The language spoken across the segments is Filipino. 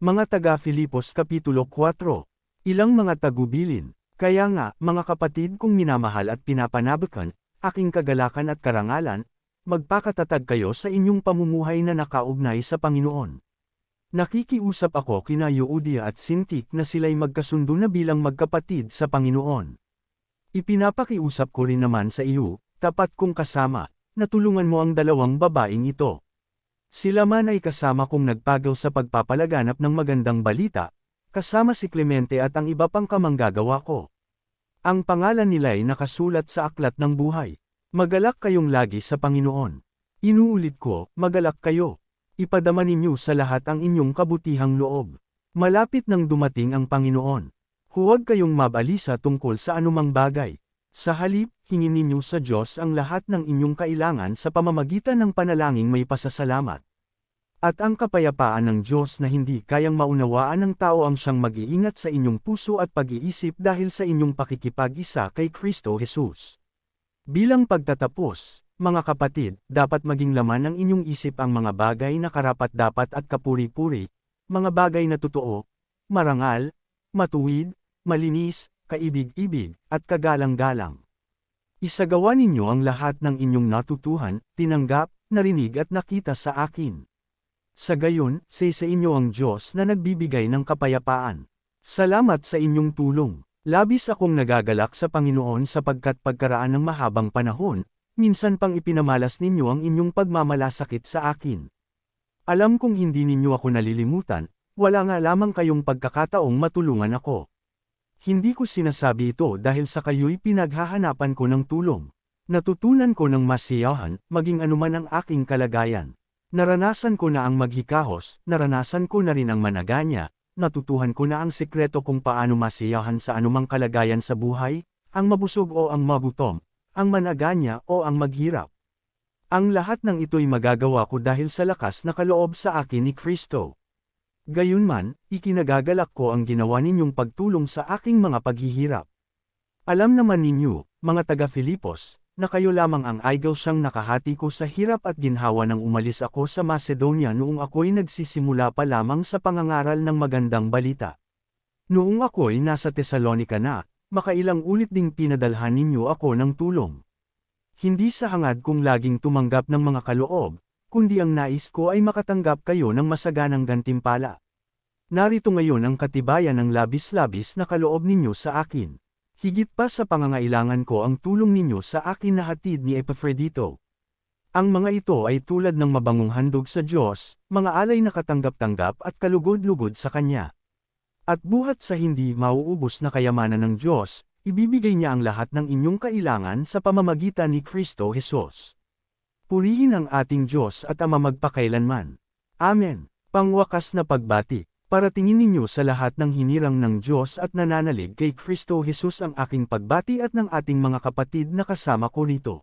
Mga taga-Filipos Kapitulo 4. Ilang mga tagubilin, kaya nga, mga kapatid kong minamahal at pinapanabakan, aking kagalakan at karangalan, magpakatatag kayo sa inyong pamumuhay na nakaugnay sa Panginoon. Nakikiusap ako kina Euodia at Syntyche na sila'y magkasundo na bilang magkapatid sa Panginoon. Ipinapakiusap ko rin naman sa iyo, tapat kong kasama, na tulungan mo ang dalawang babaeng ito. Sila man ay kasama kong nagpagaw sa pagpapalaganap ng magandang balita, kasama si Clemente at ang iba pang kamanggagawa ko. Ang pangalan nila ay nakasulat sa aklat ng buhay. Magalak kayong lagi sa Panginoon. Inuulit ko, magalak kayo. Ipadama ninyo sa lahat ang inyong kabutihang loob. Malapit nang dumating ang Panginoon. Huwag kayong mabalisa tungkol sa anumang bagay. Sa halip, hingin ninyo sa Diyos ang lahat ng inyong kailangan sa pamamagitan ng panalangin may pasasalamat. At ang kapayapaan ng Diyos na hindi kayang maunawaan ng tao ang siyang mag-iingat sa inyong puso at pag-iisip dahil sa inyong pakikipag-isa kay Kristo Jesus. Bilang pagtatapos, mga kapatid, dapat maging laman ng inyong isip ang mga bagay na karapat-dapat at kapuri-puri, mga bagay na totoo, marangal, matuwid, malinis, kaibig-ibig, at kagalang-galang. Isagawa ninyo ang lahat ng inyong natutuhan, tinanggap, narinig at nakita sa akin. Sa gayon, sa inyo ang Diyos na nagbibigay ng kapayapaan. Salamat sa inyong tulong. Labis akong nagagalak sa Panginoon sapagkat pagkaraan ng mahabang panahon, minsan pang ipinamalas ninyo ang inyong pagmamalasakit sa akin. Alam kong hindi ninyo ako nalilimutan, wala nga lamang kayong pagkakataong matulungan ako. Hindi ko sinasabi ito dahil sa kayo'y pinaghahanapan ko ng tulong. Natutunan ko ng masiyahan, maging anuman ang aking kalagayan. Naranasan ko na ang maghikahos, naranasan ko na rin ang managanya, natutuhan ko na ang sikreto kung paano masiyahan sa anumang kalagayan sa buhay, ang mabusog o ang magutom, ang managanya o ang maghirap. Ang lahat ng ito'y magagawa ko dahil sa lakas na kaloob sa akin ni Kristo. Gayunman, ikinagagalak ko ang ginawa ninyong pagtulong sa aking mga paghihirap. Alam naman ninyo, mga taga-Filipos, na kayo lamang ang idol siyang nakahati ko sa hirap at ginhawa nang umalis ako sa Macedonia noong ako'y nagsisimula pa lamang sa pangangaral ng magandang balita. Noong ako'y nasa Tesalonica na, makailang ulit ding pinadalhan ninyo ako ng tulong. Hindi sa hangad kong laging tumanggap ng mga kaloob, kundi ang nais ko ay makatanggap kayo ng masaganang gantimpala. Narito ngayon ang katibayan ng labis-labis na kaloob ninyo sa akin. Higit pa sa pangangailangan ko ang tulong ninyo sa akin na hatid ni Epafrodito. Ang mga ito ay tulad ng mabangong handog sa Diyos, mga alay na katanggap-tanggap at kalugod-lugod sa Kanya. At buhat sa hindi mauubos na kayamanan ng Diyos, ibibigay niya ang lahat ng inyong kailangan sa pamamagitan ni Kristo Jesus. Purihin ang ating Diyos at Ama magpakailanman. Amen. Pangwakas na pagbati. Paratingin ninyo sa lahat ng hinirang ng Diyos at nananalig kay Kristo Jesus ang aking pagbati at ng ating mga kapatid na kasama ko rito.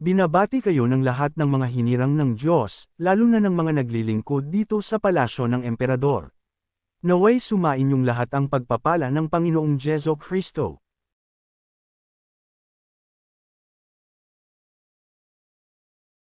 Binabati kayo ng lahat ng mga hinirang ng Diyos, lalo na ng mga naglilingkod dito sa palasyo ng Emperador. Naway sumain yung lahat ang pagpapala ng Panginoong Jesu Kristo.